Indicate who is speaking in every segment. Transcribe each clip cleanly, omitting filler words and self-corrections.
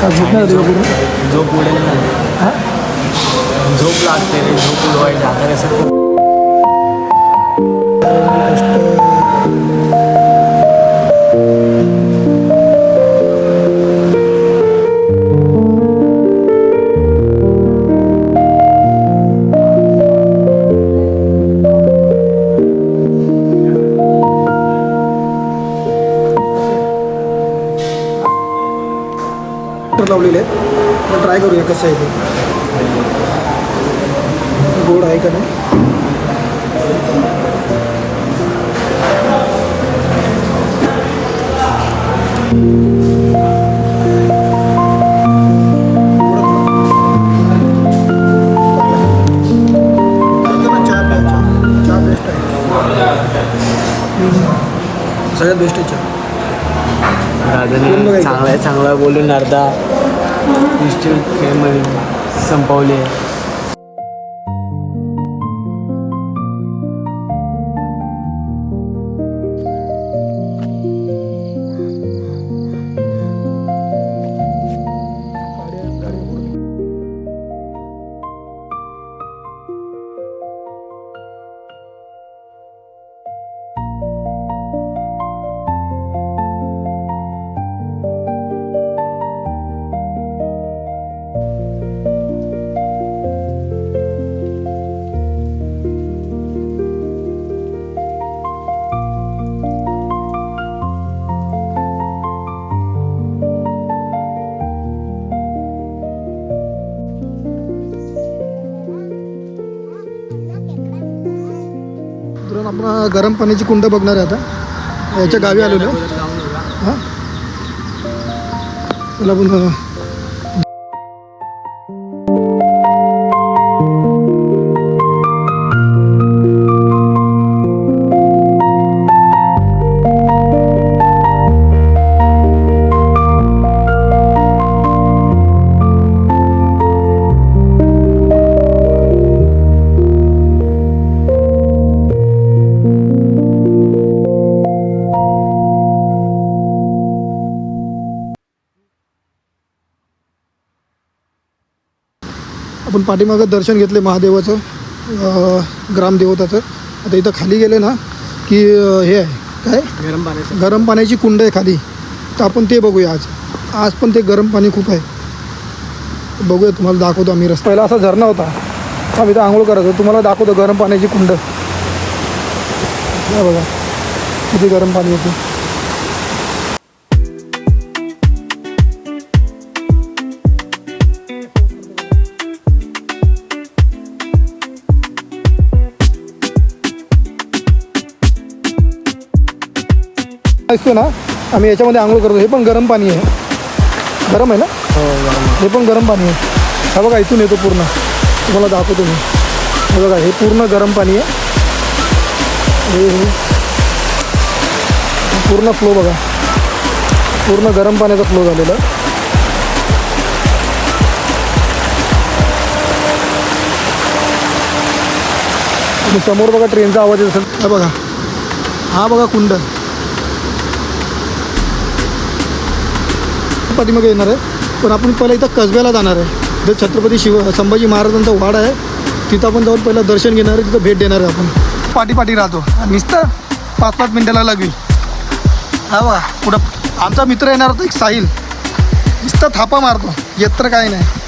Speaker 1: झोप उडेल ना. झोप लागते रे, झोप उडवायची आता कसं.
Speaker 2: लावलेले आहेत. ट्राय करूया कसं आहे ते. गोड आहे का नाही. चहा बेस्ट आहे, सगळ्यात बेस्ट आहे चहा.
Speaker 1: चांगला चांगला बोलून अर्धा खेळमध्ये संपवले.
Speaker 2: आपण गरम पाण्याची कुंड बघणार आहे आता. याच्या गावी आलेलो. हां त्याला पण आपण पाठीमागं दर्शन घेतले महादेवाचं, ग्रामदेवताचं. आता इथं खाली गेले ना की हे आहे काय गरम पाण्याची कुंड आहे खाली. तर आपण ते बघूया आज पण ते गरम पाणी खूप आहे. बघूया, तुम्हाला दाखवतो आम्ही. रस्ता पहिला असा झरणा होता, आम्ही इथं आंघोळ करायचो. तुम्हाला दाखवतो गरम पाण्याची कुंड. बघा किती गरम पाणी होतं. असतो ना, आम्ही याच्यामध्ये आंघोळ करतो. हे पण गरम पाणी आहे. गरम आहे ना.
Speaker 1: हो गरम.
Speaker 2: हे पण गरम पाणी आहे. हा बघा इथून येतो पूर्ण. तुम्हाला दाखवतो मी. हे बघा हे पूर्ण गरम पाणी आहे. हे पूर्ण फ्लो बघा, पूर्ण गरम पाण्याचा फ्लो झालेला. आणि समोर बघा ट्रेनचा आवाज येत असेल. हा बघा, हा बघा कुंड पाठीमागे येणार आहे. पण आपण पहिला इथं कसब्याला जाणार आहे. इथं छत्रपती संभाजी महाराजांचा वाडा आहे. तिथं आपण जाऊन पहिलं दर्शन घेणार आहे. तिथं भेट देणार आहे आपण. पाठी राहतो नुसतं 5-5 मिनटाला लागेल. हा बघा पुढं आमचा मित्र येणार होता एक साहिल. नुसतं थापा मारतो, येत तर काही नाही.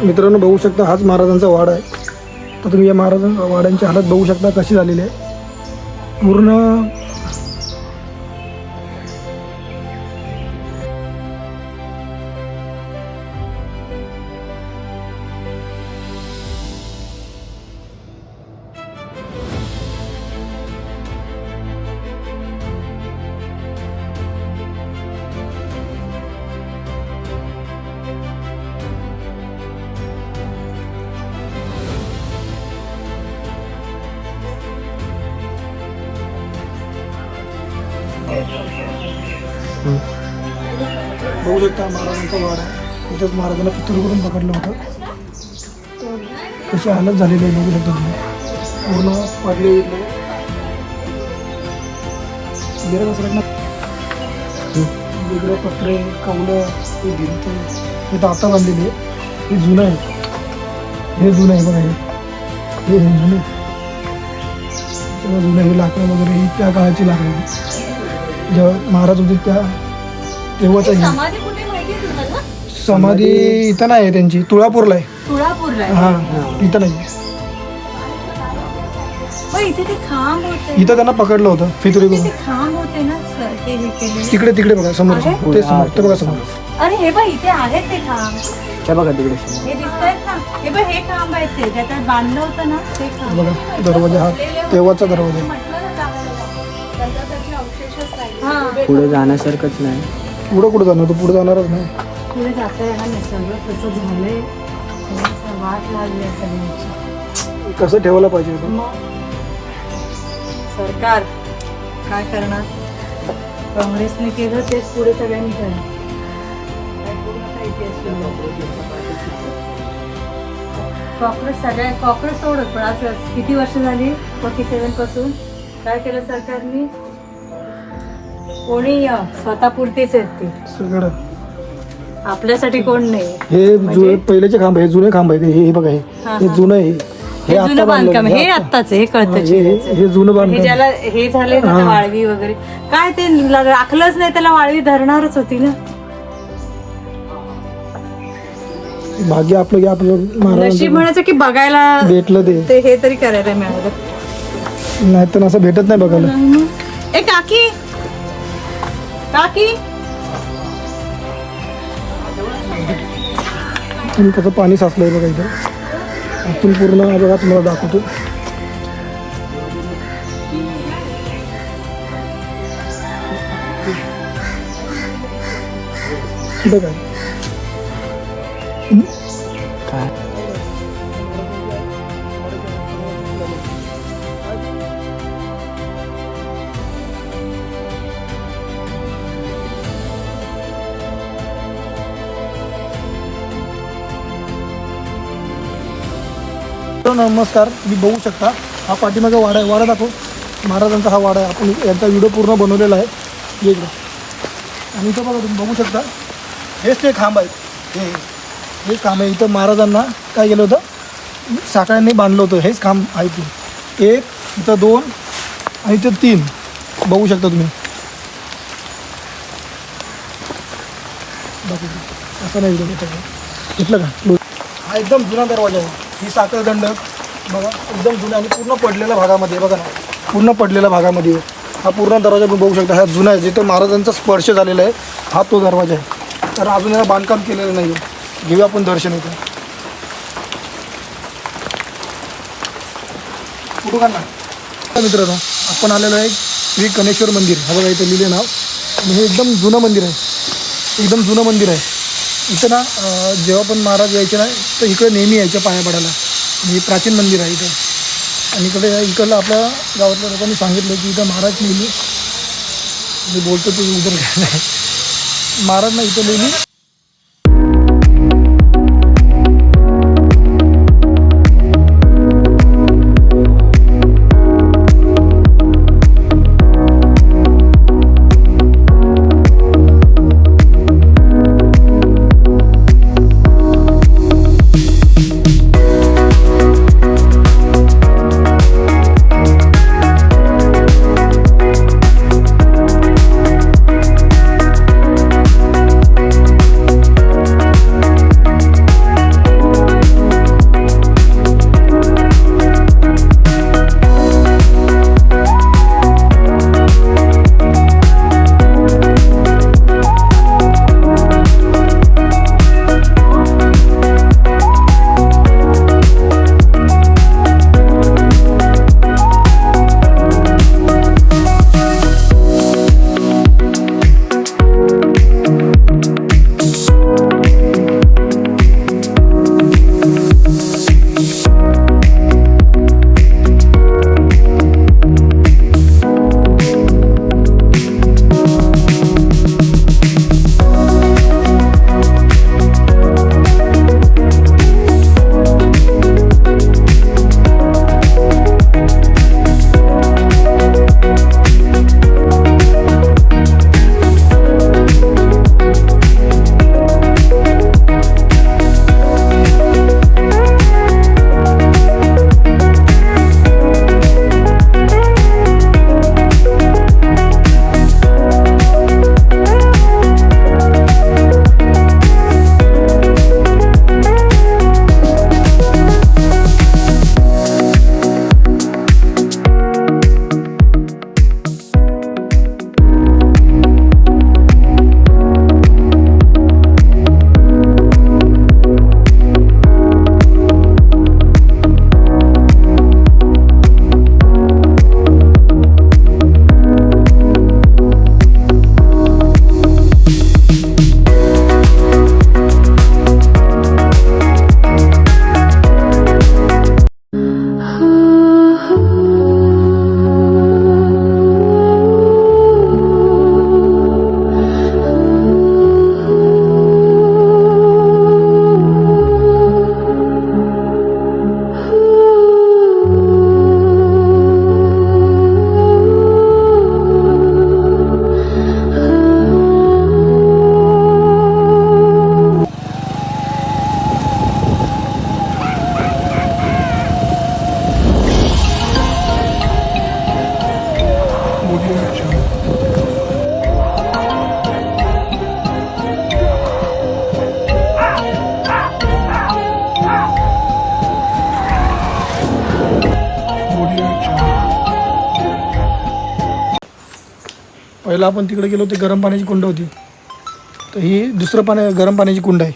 Speaker 2: मित्रांनो बघू शकता हाच महाराजांचा वाडा आहे. तर तुम्ही या महाराजांच्या वाड्यांची हालत बघू शकता कशी झालेली आहे. पूर्ण बघू शकता महाराजांचा वाडा आहे. इथंच महाराजांना पितूर करून पकडलं होतं. कशी हालत झालेली आहे बघू शकता तुम्ही. पूर्ण पडले वेगळे पत्रे कौलं हे भिंत हे तर आता बांधलेली आहे. हे जुनं आहे. हे जुनं आहे बघा. हे जुनं जुनं हे लाकडं वगैरे ही त्या काळाची लाकडं जेव्हा महाराज होते त्या तेव्हाच आहे. समाधी इथं नाही आहे त्यांची. तुळापूरला आहे. हां इथं नाही. इथं त्यांना पकडलं होतं फितुरी करून. तिकडे तिकडे बघा समोर. ते समोर ते बघा समोर.
Speaker 3: अरे हे बघ इथे आहेत ते खांब.
Speaker 1: त्या बघा तिकडे
Speaker 3: हे दिसतायत ना. हे बघ हे खांब आहेत ते ज्याच्यात बांधलं होतं ना ते खांब.
Speaker 2: बघा दरवाजा हा तेव्हाचा दरवाजा.
Speaker 1: पुढे जाण्यासारखंच नाही.
Speaker 2: पुढं कुठं जाणार? तो पुढे जाणारच नाही.
Speaker 3: पुढे जाता येणार नाही. सगळं कसं झालंय. वाट लागली सगळ्यांची.
Speaker 2: कसं ठेवायला पाहिजे होतं.
Speaker 3: सरकार काय करणार. काँग्रेसने केलं तेच पुढे सगळ्यांनी केलं. कॉक्रोच सगळ्या कॉक्रोच सोडत पण असं किती वर्ष झाली 47 पासून काय केलं सरकारने. कोणी स्वतःपुरतीच आहेत ते
Speaker 2: सगळं.
Speaker 3: आपल्यासाठी कोण नाही.
Speaker 2: हे पहिलेचे खांब आहे. जुने खांब आहे. हे बघा हे जुनं आहे. हे आता
Speaker 3: जुनं बांधकाम हे आत्ताच हे कळतं.
Speaker 2: हे जुनं
Speaker 3: हे
Speaker 2: बांधकाम.
Speaker 3: ज्याला हे झाले ना वाळवी वगैरे काय ते राखलंच नाही त्याला वाळवी धरणारच होती ना.
Speaker 2: भाग्य आपलं की आपलं
Speaker 3: नशीब
Speaker 2: महाराजांचं
Speaker 3: म्हणायचं की बघायला
Speaker 2: भेटलं
Speaker 3: ते हे तरी करायला मिळालं.
Speaker 2: नाही तर असं भेटत नाही बघायला.
Speaker 3: ए काकी काकी
Speaker 2: आणि कसं पाणी साचलंय बघा इथं. आपण पूर्ण बघा तुम्हाला दाखवतो. कुठं काय
Speaker 1: काय
Speaker 2: नमस्कार. तुम्ही बघू शकता हा पाठीमागे वाडा आहे. वाडा दाखव. महाराजांचा हा वाडा आहे. आपण यांचा व्हिडिओ पूर्ण बनवलेला आहे. इकडं आणि इथं बघा तुम्ही बघू शकता हेच ते खांब आहेत. हे खांब आहे. इथं महाराजांना काय केलं होतं साखळ्यांनी बांधलं होतं. हेच खांब आहे ते. एक इथं 2 आणि इथं 3 बघू शकता तुम्ही. असं नाही घेतलं का. हा एकदम जुना दरवाजा आहे. ही साखर दंडक बघा एकदम जुना आणि पूर्ण पडलेल्या भागामध्ये बघा ना. पूर्ण पडलेल्या भागामध्ये हा पूर्ण दरवाजा आपण बघू शकता. हा जुना आहे. जिथं महाराजांचा स्पर्श झालेला आहे हा तो दरवाजा आहे. तर अजून याला बांधकाम केलेलं नाही आहे. घेऊया आपण दर्शन इथं. कुठं का ना मित्रांनो आपण आलेलो आहे श्री गणेश्वर मंदिर. हा बघा इथं लिहिले नाव. आणि हे एकदम जुनं मंदिर आहे. एकदम जुनं मंदिर आहे. इथं ना जेव्हा पण महाराज यायचे ना तर इकडे नेहमी यायचे पाया पडायला. हे प्राचीन मंदिर आहे इथं. आणि इकडलं आपल्या गावातल्या लोकांनी सांगितलं की इथं महाराज नेहमी मी बोलतो ते उदर नाही महाराज ना इथं नेहमी पहिला आपण तिकडे गेलो ते गरम पाण्याची कुंड होती, तर ही दुसरं गरम पाण्याची कुंड आहे.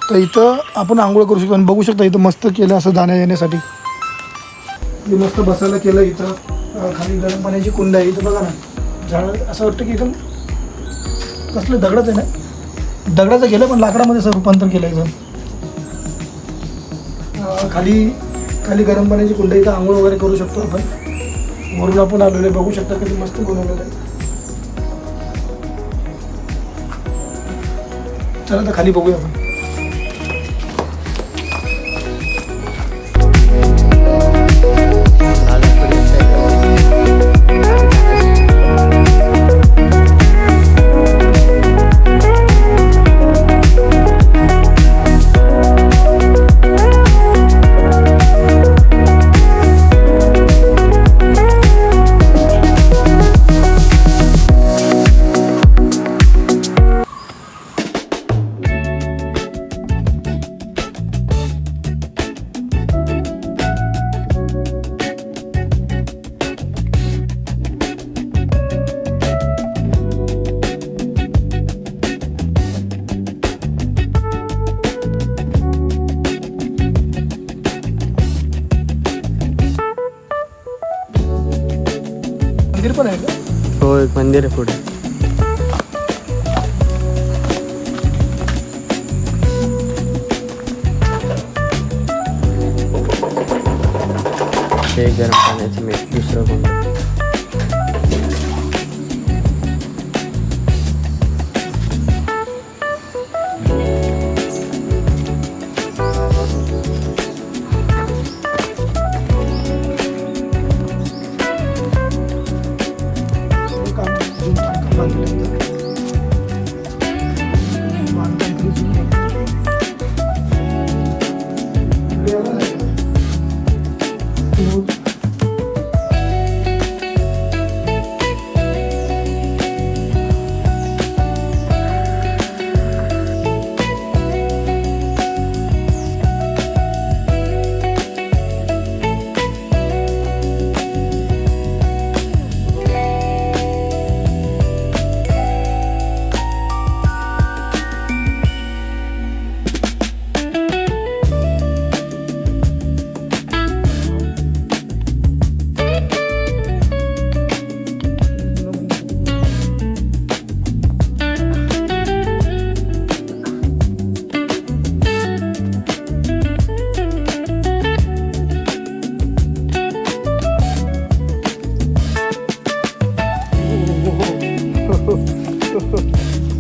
Speaker 2: तर इथं आपण आंघोळ करू शकतो आणि बघू शकता इथं मस्त केलं असं जाण्या येण्यासाठी. मी मस्त बसायला केलं इथं. खाली गरम पाण्याची कुंड आहे. इथं बघा ना झाड, असं वाटतं की इथं कसलं दगडाचं आहे ना, दगडाचं गेलं पण लाकडामध्ये असं रूपांतर केलं एकदम. खाली गरम पाण्याची कुंड, इथं आंघोळ वगैरे करू शकतो आपण. वरून आपण आलेलो आहे, बघू शकता किती मस्त बनवलेलं आहे. चला तर खाली बघूया आपण. मंदिर पण आहे का?
Speaker 1: हो, एक मंदिर आहे पुढे. ते गरम पाण्याची मीठ दुसरं कोण.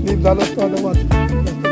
Speaker 1: नीट झालं असतं आता वाच.